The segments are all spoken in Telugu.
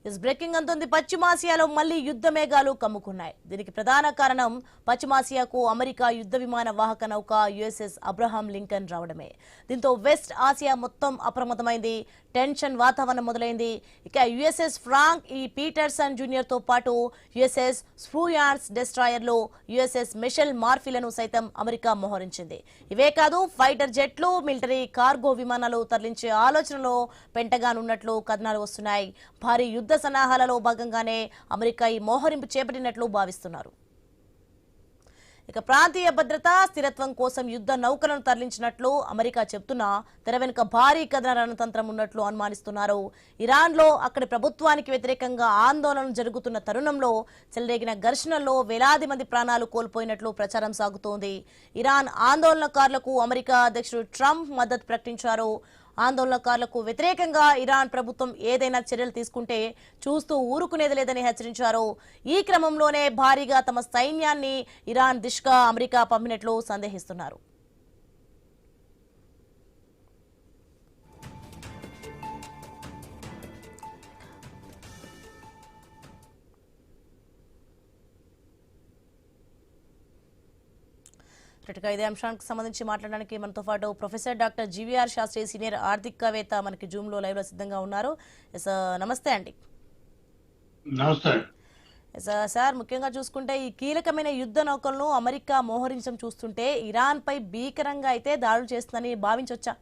బ్రేకింగ్ అంటుంది. పశ్చిమాసియాలో మళ్లీ యుద్ధ మేఘాలు కమ్ముకున్నాయి. దీనికి ప్రధాన కారణం పశ్చిమాసియాకు అమెరికా యుద్ధ విమాన వాహక నౌక యుఎస్ఎస్ అబ్రహాం లింకన్ రావడమే. దీంతో వెస్ట్ ఆసియా మొత్తం అప్రమత్తమైంది. టెన్షన్ వాతావరణం మొదలైంది. ఇక యుఎస్ఎస్ ఫ్రాంక్ ఈ పీటర్సన్ జూనియర్ తో పాటు యుఎస్ఎస్ స్ఫూయాన్స్ డెస్ట్రాయర్ లో యుఎస్ఎస్ మిషెల్ మార్ఫిలను సైతం అమెరికా మోహరించింది. ఇవే కాదు, ఫైటర్ జెట్లు, మిలిటరీ కార్గో విమానాలు తరలించే ఆలోచనలో పెంటగాన్ ఉన్నట్లు కథనాలు వస్తున్నాయి. భారీ యుద్ధ సన్నాహాలలో భాగంగానే అమెరికా ఈ మోహరింపు చేపట్టినట్లు భావిస్తున్నారు. ఇక ప్రాంతీయ భద్రత, స్థిరత్వం కోసం యుద్ధ నౌకలను తరలించినట్లు అమెరికా చెబుతున్నా తెర వెనుక భారీ కథన రణతంత్రం ఉన్నట్లు అనుమానిస్తున్నారు. ఇరాన్లో అక్కడి ప్రభుత్వానికి వ్యతిరేకంగా ఆందోళన జరుగుతున్న తరుణంలో చెలరేగిన ఘర్షణల్లో వేలాది మంది ప్రాణాలు కోల్పోయినట్లు ప్రచారం సాగుతోంది. ఇరాన్ ఆందోళనకారులకు అమెరికా అధ్యక్షుడు ట్రంప్ మద్దతు ప్రకటించారు. ఆందోళనకారులకు వ్యతిరేకంగా ఇరాన్ ప్రభుత్వం ఏదైనా చర్యలు తీసుకుంటే చూస్తూ ఊరుకునేది లేదని హెచ్చరించారు. ఈ క్రమంలోనే భారీగా తమ సైన్యాన్ని ఇరాన్ దిశగా అమెరికా పంపినట్లు సందేహిస్తున్నారు. ఇదే అంశానికి సంబంధించి మాట్లాడడానికి మనతో పాటు professor doctor GVR Sastri, senior ఆర్థికవేత్త మనకి జూమ్ లో లైవ్ లో సిద్ధంగా ఉన్నారు. నమస్తే అండి. నమస్తే సార్, ముఖ్యంగా చూసుకుంటే ఈ కీలకమైన యుద్ధ నౌకలను అమెరికా మోహరించడం చూస్తుంటే ఇరాన్ పై భీకరంగా అయితే దాడులు చేస్తుందని భావించవచ్చా?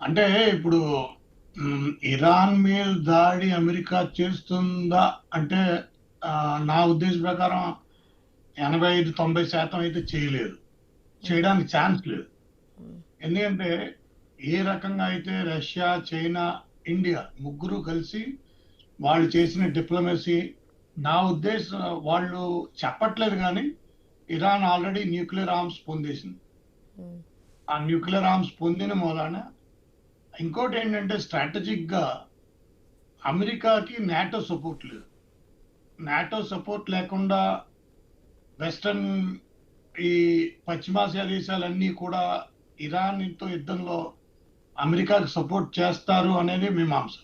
అంటే ఇప్పుడు ఇరాన్ మీద దాడి అమెరికా చేస్తుందా అంటే నా ఉద్దేశం ప్రకారం 85-90% అయితే చేయడానికి ఛాన్స్ లేదు. ఎందుకంటే ఏ రకంగా అయితే రష్యా, చైనా, ఇండియా ముగ్గురు కలిసి వాళ్ళు చేసిన డిప్లొమసీ, నా ఉద్దేశం వాళ్ళు చెప్పట్లేదు కానీ ఇరాన్ ఆల్రెడీ న్యూక్లియర్ ఆర్మ్స్ పొందేసింది. ఆ న్యూక్లియర్ ఆర్మ్స్ పొందిన మూలాన ఇంకోటి ఏంటంటే స్ట్రాటజిక్ గా అమెరికాకి నాటో సపోర్ట్ లేదు. నాటో సపోర్ట్ లేకుండా వెస్టర్న్ ఈ పశ్చిమాసియా దేశాలన్నీ కూడా ఇరాన్తో యుద్ధంలో అమెరికాకి సపోర్ట్ చేస్తారు అనేది మీమాంస.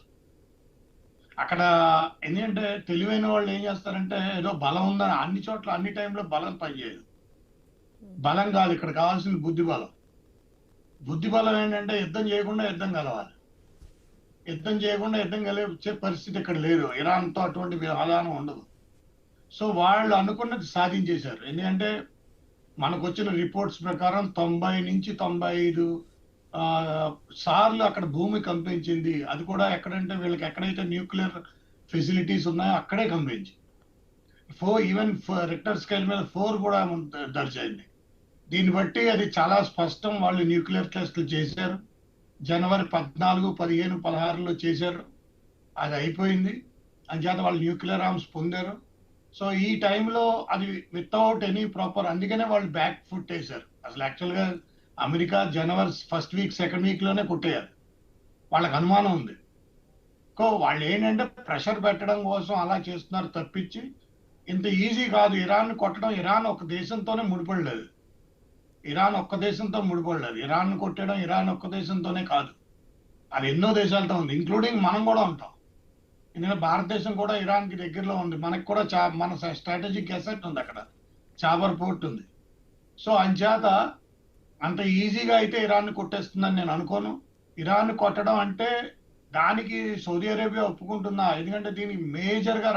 అక్కడ ఎందుకంటే తెలివైన వాళ్ళు ఏం చేస్తారంటే ఏదో బలం ఉందని అన్ని చోట్ల అన్ని టైంలో బలం పనిచేయదు. బలం కాదు, ఇక్కడ కావాల్సిన బుద్ధి బలం. బుద్ధి బలం ఏంటంటే యుద్ధం చేయకుండా యుద్ధం కలవాలి. యుద్ధం చేయకుండా యుద్ధం కలిగే పరిస్థితి ఇక్కడ లేదు. ఇరాన్తో అటువంటి వ్యవధానం ఉండదు. సో వాళ్ళు అనుకున్నది సాధించేశారు. ఎందుకంటే మనకు వచ్చిన రిపోర్ట్స్ ప్రకారం 90 నుంచి 95 సార్లు అక్కడ భూమి కంపించింది. అది కూడా ఎక్కడంటే వీళ్ళకి ఎక్కడైతే న్యూక్లియర్ ఫెసిలిటీస్ ఉన్నాయో అక్కడే కంపించింది. ఈవెన్ రిక్టర్ స్కేల్ మీద 4 కూడా దర్శైంది. దీన్ని బట్టి అది చాలా స్పష్టం. వాళ్ళు న్యూక్లియర్ టెస్టులు చేశారు. జనవరి 14, 15, 16లో చేశారు. అది అయిపోయింది. అంచేత వాళ్ళు న్యూక్లియర్ ఆర్మ్స్ పొందారు. సో ఈ టైంలో అది వితౌట్ ఎనీ ప్రాపర్, అందుకనే వాళ్ళు బ్యాక్ ఫుట్ వేశారు. అసలు యాక్చువల్గా అమెరికా జనవరి ఫస్ట్ వీక్, సెకండ్ వీక్ లోనే కొట్టేయాలి. వాళ్ళకి అనుమానం ఉంది. వాళ్ళు ఏంటంటే ప్రెషర్ పెట్టడం కోసం అలా చేస్తున్నారు తప్పించి ఇంత ఈజీ కాదు ఇరాన్ కొట్టడం. ఇరాన్ ఒక దేశంతోనే ముడిపడలేదు. ఇరాన్ ఒక్క దేశంతో ముడిపడలేదు. ఇరాన్ కొట్టడం ఇరాన్ ఒక్క దేశంతోనే కాదు, అది ఎన్నో దేశాలతో ఉంది, ఇంక్లూడింగ్ మనం కూడా ఉంటాం. ఎందుకంటే భారతదేశం కూడా ఇరాన్ కి దగ్గరలో ఉంది. మనకు కూడా మన స్ట్రాటజిక్ అసెట్ ఉంది, అక్కడ చాబర్ పోర్ట్ ఉంది. సో అంచేత అంత ఈజీగా అయితే ఇరాన్ కొట్టేస్తుందని నేను అనుకోను. ఇరాన్ కొట్టడం అంటే దానికి సౌదీ అరేబియా ఒప్పుకుంటుందా? ఎందుకంటే దీనికి మేజర్ గా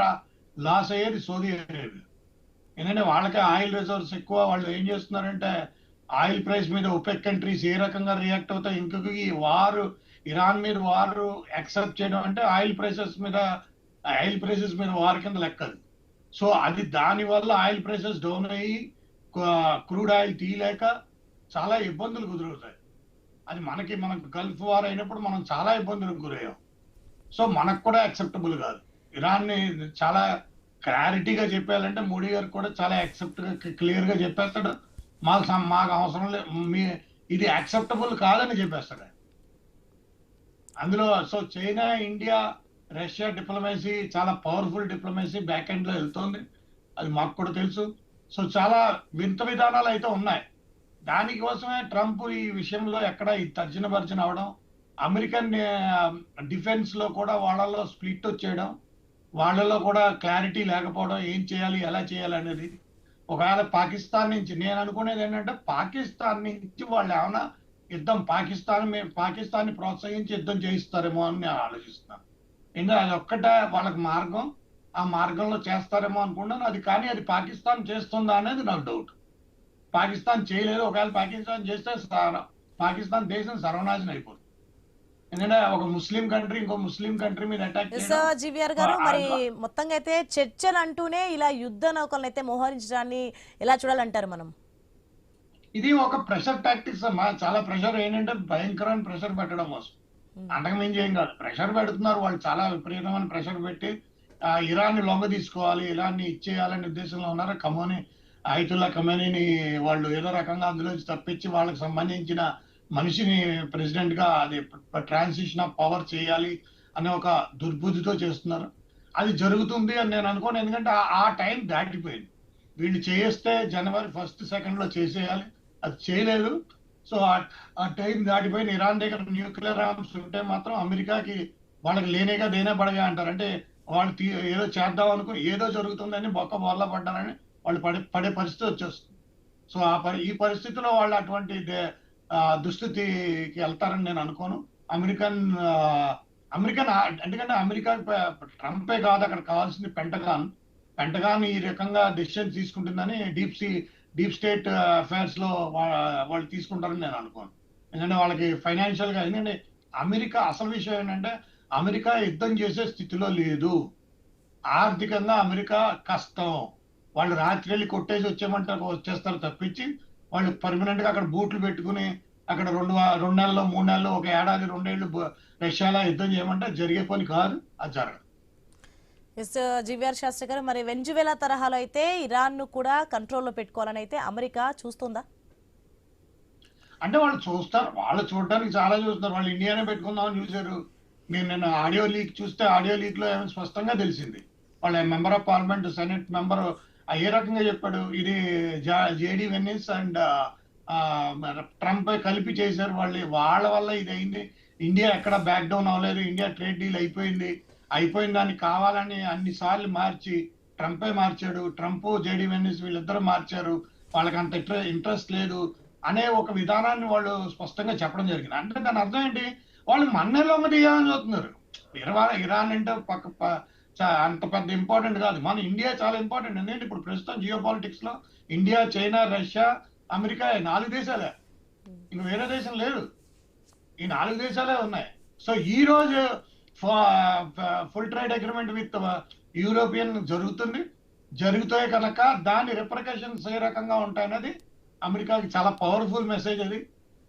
లాస్ అయ్యేది సౌదీ అరేబియా. ఎందుకంటే వాళ్ళకే ఆయిల్ రిజర్వ్స్ ఎక్కువ. వాళ్ళు ఏం చేస్తున్నారంటే ఆయిల్ ప్రైస్ మీద ఒపెక్ కంట్రీస్ ఏ రకంగా రియాక్ట్ అవుతాయి, ఇంకొక ఈ వారు ఇరాన్ మీద వారు యాక్సెప్ట్ చేయడం అంటే ఆయిల్ ప్రైసెస్ మీద వార్ కింద లెక్కది. సో అది దానివల్ల ఆయిల్ ప్రైసెస్ డౌన్ అయ్యి క్రూడ్ ఆయిల్ తీయలేక చాలా ఇబ్బందులు కుదురవుతాయి. అది మనకు గల్ఫ్ వార్ అయినప్పుడు మనం చాలా ఇబ్బందులకు గురయ్యాం. సో మనకు కూడా యాక్సెప్టబుల్ కాదు. ఇరాన్ని చాలా క్లారిటీగా చెప్పాలంటే మోడీ గారు కూడా చాలా క్లియర్ గా చెప్పేస్తాడు, మాకు అవసరం లేదు, ఇది యాక్సెప్టబుల్ కాదని చెప్పేస్తాడు అందులో. So China, India, Russia diplomacy చాలా పవర్ఫుల్ డిప్లొమసీ బ్యాక్ ఎండ్ లో వెళ్తోంది. అది మాకు కూడా తెలుసు. సో చాలా వింత విధానాలు అయితే ఉన్నాయి. దానికోసమే ట్రంప్ ఈ విషయంలో ఎక్కడ ఈ తర్జన భర్జన అవడం, అమెరికన్ డిఫెన్స్ లో కూడా వాళ్ళలో స్ప్లిట్ వచ్చేయడం, వాళ్ళలో కూడా క్లారిటీ లేకపోవడం, ఏం చేయాలి ఎలా చేయాలి అనేది. ఒకవేళ పాకిస్తాన్ నుంచి నేను అనుకునేది ఏంటంటే, పాకిస్తాన్ నుంచి వాళ్ళు ఏమైనా యుద్ధం పాకిస్తాన్ ప్రోత్సహించి యుద్ధం చేయిస్తారేమో అని నేను ఆలోచిస్తున్నాను. ఎందుకంటే అది ఒక్కటే వాళ్ళకి మార్గం, ఆ మార్గంలో చేస్తారేమో అనుకున్నాను. అది పాకిస్తాన్ చేస్తుందా అనేది నాకు డౌట్. పాకిస్తాన్ చేయలేదు. ఒకవేళ పాకిస్తాన్ చేస్తే పాకిస్తాన్ దేశం సర్వనాశనం అయిపోతుంది. ఎందుకంటే ఒక ముస్లిం కంట్రీ ఇంకో ముస్లిం కంట్రీ మీద అటాక్ చేయడం. జీవీఆర్ గారు, మరి మొత్తంగా అయితే చర్చలు అంటూనే ఇలా యుద్ధ నౌకలను అయితే మోహరించడాన్ని ఎలా చూడాలంటారు మనం? ఇది ఒక ప్రెషర్ టాక్టిక్స్ అమ్మా. చాలా ప్రెషర్ ఏంటంటే భయంకరమైన ప్రెషర్ పెట్టడం కోసం, అంతకుమించి ఏం కాదు. ప్రెషర్ పెడుతున్నారు వాళ్ళు, చాలా విపరీతమైన ప్రెషర్ పెట్టి ఇరాన్ని లొంగ తీసుకోవాలి, ఇరాన్ని ఇచ్చేయాలనే ఉద్దేశంలో ఉన్నారు. అయతుల్లా ఖమేనీని వాళ్ళు ఏదో రకంగా అందులోంచి తప్పించి వాళ్ళకి సంబంధించిన మనిషిని ప్రెసిడెంట్ గా అది ట్రాన్సిషన్ ఆఫ్ పవర్ చేయాలి అనే ఒక దుర్బుద్ధితో చేస్తున్నారు. అది జరుగుతుంది అని నేను అనుకోను. ఎందుకంటే ఆ టైం దాటిపోయింది. వీళ్ళు చేస్తే జనవరి 1, 2 చేసేయాలి, అది చేయలేదు. సో ఆ టైం దాటిపోయిన ఇరాన్ దగ్గర న్యూక్లియర్ ఆర్మ్స్ ఉంటే మాత్రం అమెరికాకి వాళ్ళకి లేనేగా దేనే పడగా అంటారు. అంటే వాళ్ళు ఏదో చేద్దాం అనుకుని ఏదో జరుగుతుందని బొల్ల పడ్డారని వాళ్ళు పడే పరిస్థితి వచ్చేస్తుంది. సో ఈ పరిస్థితిలో వాళ్ళు అటువంటి దుస్థితికి వెళ్తారని నేను అనుకోను. అమెరికన్ ఎందుకంటే అమెరికా ట్రంపే కాదు అక్కడ కావాల్సింది పెంటగాన్ ఈ రకంగా డెసిషన్ తీసుకుంటుందని డీప్ స్టేట్ అఫైర్స్ లో వాళ్ళు తీసుకుంటారని నేను అనుకోను. ఎందుకంటే వాళ్ళకి ఫైనాన్షియల్ గా, ఎందుకంటే అమెరికా అసలు విషయం ఏంటంటే అమెరికా యుద్ధం చేసే స్థితిలో లేదు. ఆర్థికంగా అమెరికా కష్టం. వాళ్ళు రాత్రి వెళ్ళి కొట్టేసి వచ్చేస్తారు తప్పించి వాళ్ళు పర్మనెంట్ గా అక్కడ బూట్లు పెట్టుకుని అక్కడ 2 నెలలు 3 నెలలు 1 ఏడాది 2 ఏళ్ళు రష్యాలో యుద్ధం చేయమంటే జరిగే పని కాదు, అది జరగదు. జీవీఆర్ శాస్త్రి గారు, మరి వెంజువేలా తరహాలో అయితే ఇరాన్ ను కూడా కంట్రోల్లో పెట్టుకోవాలని అయితే అమెరికా చూస్తుందా? అంటే వాళ్ళు చూస్తారు, వాళ్ళు చూడడానికి చాలా చూస్తారు. వాళ్ళు ఇండియానే పెట్టుకుందామని చూశారు. నిన్న ఆడియో లీక్ చూస్తే ఆడియో లీక్ లో ఏమైనా స్పష్టంగా తెలిసింది. వాళ్ళ member of parliament, senate member ఏ రకంగా చెప్పాడు, ఇది జేడి వెన్నిస్ అండ్ ట్రంప్ కలిపి చేశారు. వాళ్ళ వల్ల ఇది అయింది. ఇండియా ఎక్కడ బ్యాక్ డౌన్ అవ్వలేదు. ఇండియా ట్రేడ్ డీల్ అయిపోయిన దాన్ని కావాలని అన్నిసార్లు మార్చి ట్రంపే మార్చాడు. ట్రంప్ జేడి వెన్నిస్ వీళ్ళిద్దరూ మార్చారు. వాళ్ళకి అంత ఇంట్రెస్ట్ లేదు అనే ఒక విధానాన్ని వాళ్ళు స్పష్టంగా చెప్పడం జరిగింది. అంటే దాని అర్థం ఏంటి, వాళ్ళు మన్నెలొంగ తీయాలని చూస్తున్నారు. ఇరాన్ అంటే అంత పెద్ద ఇంపార్టెంట్ కాదు. మన ఇండియా చాలా ఇంపార్టెంట్. ఎందుకంటే ఇప్పుడు ప్రస్తుతం జియో పాలిటిక్స్ లో ఇండియా, చైనా, రష్యా, అమెరికా 4 దేశాలే, ఇంక వేరే దేశం లేదు. ఈ 4 దేశాలే ఉన్నాయి. సో ఈ రోజు full trade agreement with European జరుగుతాయి కనుక దాని రిప్రికాషన్స్ ఏ రకంగా ఉంటాయన్నది అమెరికాకి చాలా పవర్ఫుల్ మెసేజ్. అది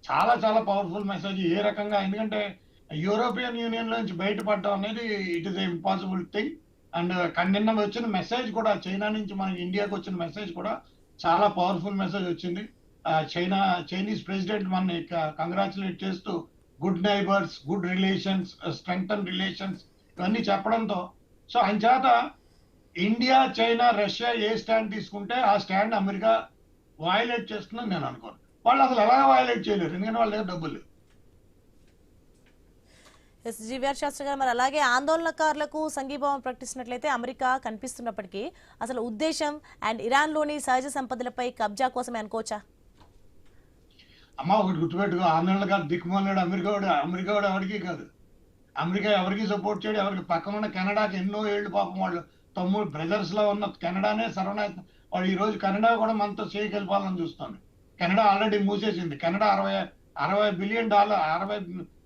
చాలా చాలా పవర్ఫుల్ మెసేజ్. ఏ రకంగా, ఎందుకంటే యూరోపియన్ యూనియన్ నుంచి బయటపడడం అనేది it is impossible thing. And నిన్న వచ్చిన మెసేజ్ కూడా, చైనా నుంచి మన ఇండియాకి వచ్చిన మెసేజ్ కూడా చాలా పవర్ఫుల్ మెసేజ్ వచ్చింది. చైనీస్ ప్రెసిడెంట్ మనని కంగ్రాచులేట్ చేస్తూ good neighbours, good relations, strengthen relations ఇవన్నీ చెప్పడంతో, సో అంచేత India, China, Russia a stand తీసుకుంటే ఆ స్టాండ్ అమెరికా వయలేట్ చేస్తుందని నేను అనుకోను. వాళ్ళు అసలు ఎలా వయలేట్ చేయలేరు, ఎందుకంటే వాళ్ళ దగ్గర డబ్బులు. జీవీఆర్ శాస్త్రి గారు, మరి అలాగే ఆందోళనకారులకు సంఘీభావం ప్రకటిస్తున్నట్లయితే అమెరికా కనిపిస్తున్నప్పటికీ అసలు ఉద్దేశం అండ్ ఇరాన్ లోని సహజ సంపదలపై కబ్జా కోసమే అనుకోవచ్చా? అమ్మ ఒకటి గుర్తుపెట్టుకో, ఆందోళనకారు దిక్కుమాలాడు అమెరికా వాడు ఎవరికి కాదు. అమెరికా ఎవరికి సపోర్ట్ చేయడు. ఎవరికి పక్కన ఉన్న కెనడాకి ఎన్నో ఏళ్ళు పాపం వాళ్ళు తమ్ముడు బ్రదర్స్ లో ఉన్న కెనడానే సర్వనాశనం. వాడు ఈ రోజు కెనడా కూడా మనతో చేయగలిపాలని చూస్తుంది. కెనడా ఆల్రెడీ మూసేసింది. కెనడా $60 బిలియన్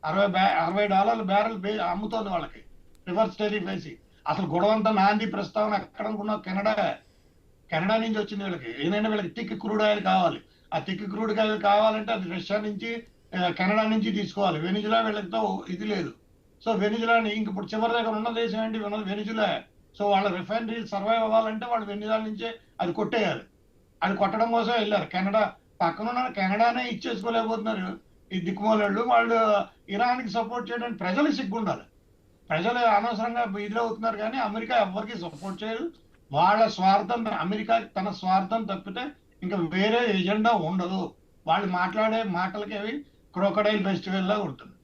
$60 బ్యారెల్ అమ్ముతోంది వాళ్ళకి రివర్స్ టెరిఫ్ వేసి. అసలు గొడవంతా నాంది ప్రస్తావన ఎక్కడ అనుకున్నా కెనడా నుంచి వచ్చింది వీళ్ళకి. ఏదైనా వీళ్ళకి థిక్ క్రూడ్ ఆయిల్ కావాలి. ఆ థిక్ క్రూడ్ ఆయిల్ కావాలంటే అది రష్యా నుంచి, కెనడా నుంచి తీసుకోవాలి. వెనిజులా వీళ్ళతో ఇది లేదు. సో వెనిజులాని ఇంక ఇప్పుడు చివరి దగ్గర ఉన్న దేశం ఏంటి, వెనిజులా. సో వాళ్ళ రిఫైనరీలు సర్వైవ్ అవ్వాలంటే వాళ్ళు వెనిజులా నుంచే అది కొట్టేయాలి. అది కొట్టడం కోసం వెళ్ళారు. పక్కనున్న కెనడానే ఇచ్చేసుకోలేకపోతున్నారు ఈ దిక్కుమోళ్ళు. వాళ్ళు ఇరాన్కి సపోర్ట్ చేయడానికి ప్రజలకు సిగ్గుండాలి. ప్రజలు అనవసరంగా ఇదిలో అవుతున్నారు, కానీ అమెరికా ఎవరికి సపోర్ట్ చేయదు. వాళ్ళ స్వార్థం, అమెరికా తన స్వార్థం తప్పితే ఇంకా వేరే ఎజెండా ఉండదు. వాళ్ళు మాట్లాడే మాటలకి అవి క్రోకడైల్ ఫెస్టివల్ లా ఉంటుంది.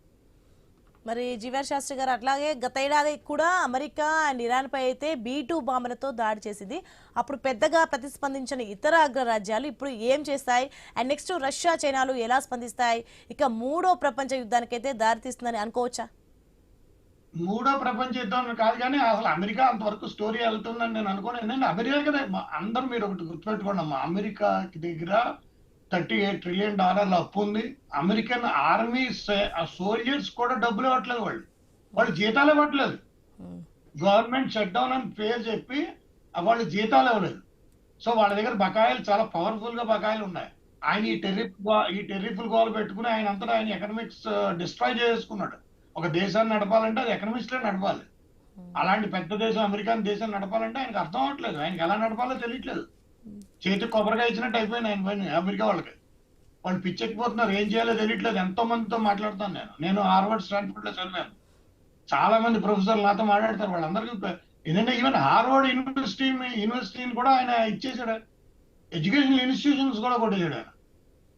మరి జీవర్ శాస్త్రి గారు, అట్లాగే గత ఏడాది కూడా అమెరికా అండ్ ఇరాన్ పై అయితే B2 బాంబులతో దాడి చేసింది. అప్పుడు పెద్దగా ప్రతిస్పందించిన ఇతర అగ్రరాజ్యాలు ఇప్పుడు ఏం చేస్తాయి, అండ్ నెక్స్ట్ రష్యా చైనాలు ఎలా స్పందిస్తాయి? ఇక మూడో ప్రపంచ యుద్ధానికైతే దారితీస్తుందని అనుకోవచ్చా? మూడో ప్రపంచ యుద్ధం కాదు కానీ అసలు అమెరికా అంతవరకు స్టోరీ వెళ్తుందని నేను అనుకోను. ఎందుకంటే అమెరికా కదా అందరూ మీరు ఒకటి గుర్తుపెట్టుకోండి అమ్మా, అమెరికా దగ్గర $38 ట్రిలియన్ అప్పు ఉంది. అమెరికన్ ఆర్మీ సోల్జర్స్ కూడా డబ్బులు ఇవ్వట్లేదు, వాళ్ళు జీతాలు ఇవ్వట్లేదు. గవర్నమెంట్ షట్ డౌన్ అని పేరు చెప్పి వాళ్ళు జీతాలు ఇవ్వలేదు. సో వాళ్ళ దగ్గర బకాయిలు చాలా పవర్ఫుల్ గా బకాయిలు ఉన్నాయి. ఆయన ఈ టెర్రిఫుల్ గోల్ పెట్టుకుని ఆయన అంతటా ఆయన ఎకనామిక్స్ డిస్ట్రాయ్ చేసుకున్నాడు. ఒక దేశాన్ని నడపాలంటే అది ఎకనామిక్స్ లో నడపాలి. అలాంటి పెద్ద దేశం అమెరికన్ దేశాన్ని నడపాలంటే ఆయనకు అర్థం అవ్వట్లేదు, ఆయనకి ఎలా నడపాలో తెలియట్లేదు. చేతి కొబ్బరికాయ ఇచ్చినట్టు అయిపోయింది ఆయన పైన అమెరికా వాళ్ళకి. వాళ్ళు పిచ్చెక్కిపోతున్నారు, ఏం చేయాలో తెలియట్లేదు. ఎంతో మందితో మాట్లాడుతాను నేను హార్వర్డ్ స్టాన్ఫోర్డ్ లో చదివాను. చాలా మంది ప్రొఫెసర్లు నాతో మాట్లాడతారు. వాళ్ళందరికీ ఏంటంటే ఈవెన్ హార్వర్డ్ యూనివర్సిటీని కూడా ఆయన ఇచ్చేసాడు, ఎడ్యుకేషనల్ ఇన్స్టిట్యూషన్స్ కూడా కొట్టేసాడు ఆయన.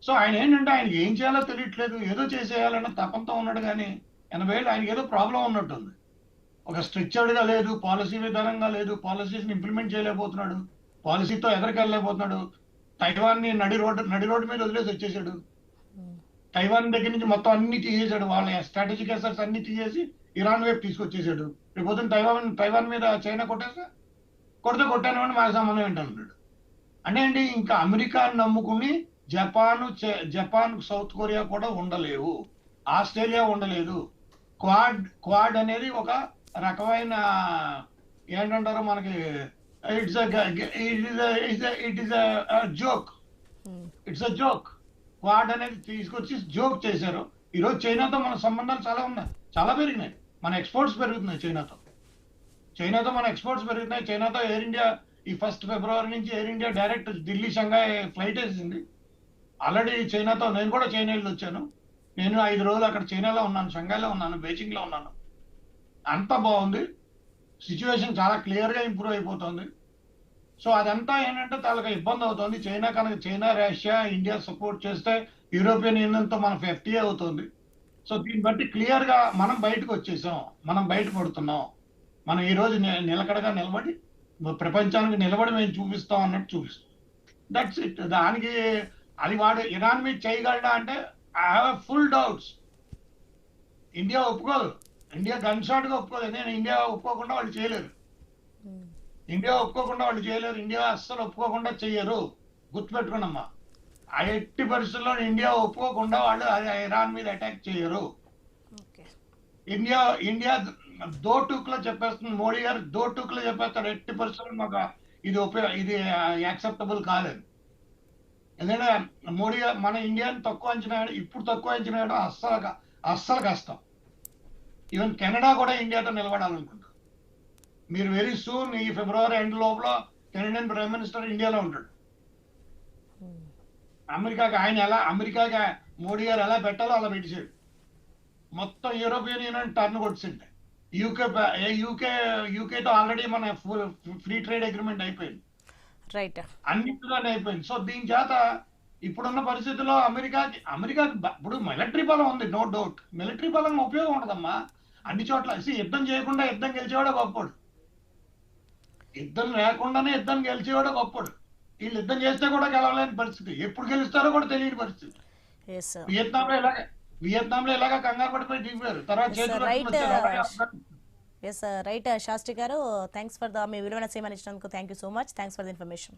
సో ఆయన ఏంటంటే ఆయనకి ఏం చేయాలో తెలియట్లేదు, ఏదో చేసేయాలన్న తపంతో ఉన్నాడు. కానీ 80 ఏళ్ళు ఆయనకి ఏదో ప్రాబ్లం ఉన్నట్టుంది. ఒక స్ట్రక్చర్డ్ గా లేదు, పాలసీ విధానంగా లేదు, పాలసీస్ ని ఇంప్లిమెంట్ చేయలేకపోతున్నాడు, పాలసీతో ఎదరికెళ్ళలేకపోతున్నాడు. తైవాన్ ని నడి రోడ్డు మీద వదిలేసి వచ్చేసాడు. తైవాన్ దగ్గర నుంచి మొత్తం అన్ని తీసేశాడు, వాళ్ళ స్ట్రాటజిక్ అసెట్స్ అన్ని తీసేసి ఇరాన్ వైపు తీసుకొచ్చేసాడు. రేపు పొద్దున్న తైవాన్ మీద చైనా కొట్టాను అని మాకు సంబంధం ఏంటన్నాడు. అంటే ఏంటి, ఇంకా అమెరికాని నమ్ముకుని జపాన్ సౌత్ కొరియా కూడా ఉండలేవు, ఆస్ట్రేలియా ఉండలేదు. క్వాడ్ అనేది ఒక రకమైన ఏంటంటారు మనకి, ఇట్స్ అ జోక్. క్వాడ్ అనేది తీసుకొచ్చి జోక్ చేశారు. ఈరోజు చైనాతో మన సంబంధాలు చాలా పెరిగినాయి. మన ఎక్స్పోర్ట్స్ పెరుగుతున్నాయి చైనాతో మన ఎక్స్పోర్ట్స్ పెరుగుతున్నాయి. చైనాతో ఎయిర్ ఇండియా ఈ 1 ఫిబ్రవరి నుంచి air India direct Delhi షంఘాయ్ flight వేసింది. ఆల్రెడీ చైనాతో నేను కూడా చైనా వెళ్ళి వచ్చాను. నేను 5 రోజులు అక్కడ చైనాలో ఉన్నాను, షంఘాయ్లో ఉన్నాను, బీజింగ్ లో ఉన్నాను. అంతా బాగుంది, సిచ్యువేషన్ చాలా క్లియర్ గా ఇంప్రూవ్ అయిపోతుంది. సో అదంతా ఏంటంటే చాలా ఇబ్బంది అవుతుంది. చైనా రష్యా ఇండియా సపోర్ట్ చేస్తే యూరోపియన్ యూనియన్ తో మనకు FTA అవుతుంది. సో దీన్ని బట్టి క్లియర్ గా మనం బయటకు వచ్చేసాం, మనం బయటపడుతున్నాం. మనం ఈ రోజు నిలకడగా నిలబడి ప్రపంచానికి నిలబడి మేము చూపిస్తాం అన్నట్టు చూపిస్తాం. That's it. దానికి అది వాడు ఇరాన్ మీద చేయగలడా అంటే I have full doubts. India ఒప్పుకోదు, ఇండియా గన్ షాట్ గా ఒప్పుకోదు. ఇండియా ఒప్పుకోకుండా వాళ్ళు చేయలేరు, ఇండియా అస్సలు ఒప్పుకోకుండా చెయ్యరు. గుర్తుపెట్టుకోండమ్మా, ఆ ఎట్టి పరిస్థితుల్లో ఇండియా ఒప్పుకోకుండా వాళ్ళు ఇరాన్ మీద అటాక్ చేయరు. ఇండియా దోటూకులో చెప్పేస్తుంది, మోడీ గారు దోటూకులో చెప్పేస్తారు, ఎట్టి పరిస్థితుల్లో మాకు ఇది యాక్సెప్టబుల్ కాలేదు. ఎందుకంటే మోడీ గారు మన ఇండియాని తక్కువ అంచనా ఇప్పుడు తక్కువ అంచనా వేయడం అస్సలు కష్టం. ఈవెన్ కెనడా కూడా ఇండియాతో నిలబడాలనుకుంటారు. మీరు వెరీ సూన్ ఈ ఫిబ్రవరి ఎండ్ లోపల కెనడియన్ ప్రైమ్ మినిస్టర్ ఇండియాలో ఉంటాడు. అమెరికాకి మోడీ గారు ఎలా పెట్టాలో అలా పెట్టేసాడు. మొత్తం యూరోపియన్ యూనియన్ టర్న్ కొట్టింది. యూకేతో ఆల్రెడీ మన ఫ్రీ ట్రేడ్ అగ్రిమెంట్ అయిపోయింది, అన్నిటిలోనే అయిపోయింది. సో దీని చేత ఇప్పుడున్న పరిస్థితుల్లో అమెరికాకి ఇప్పుడు మిలిటరీ బలం ఉంది, నో డౌట్. మిలిటరీ బలం ఉపయోగం ఉండదమ్మా అన్ని చోట్ల. యుద్ధం చేయకుండా యుద్ధం గెలిచేవాడే గొప్పడు, యుద్ధం లేకుండానే యుద్ధం గెలిచేవాడే గొప్పడు. వీళ్ళు యుద్ధం చేస్తే కూడా గెలవలేని పరిస్థితి, ఎప్పుడు గెలుస్తారో కూడా తెలియని పరిస్థితి. వియత్నాంలో ఇలాగా కంగారు పడిపోయి దిగిపోయారు. తర్వాత రైట్ శాస్త్రి గారు, థ్యాంక్స్ ఫర్ మీ విలువైన సేవలు ఇచ్చినందుకు. Thank you so much. Thanks for the information.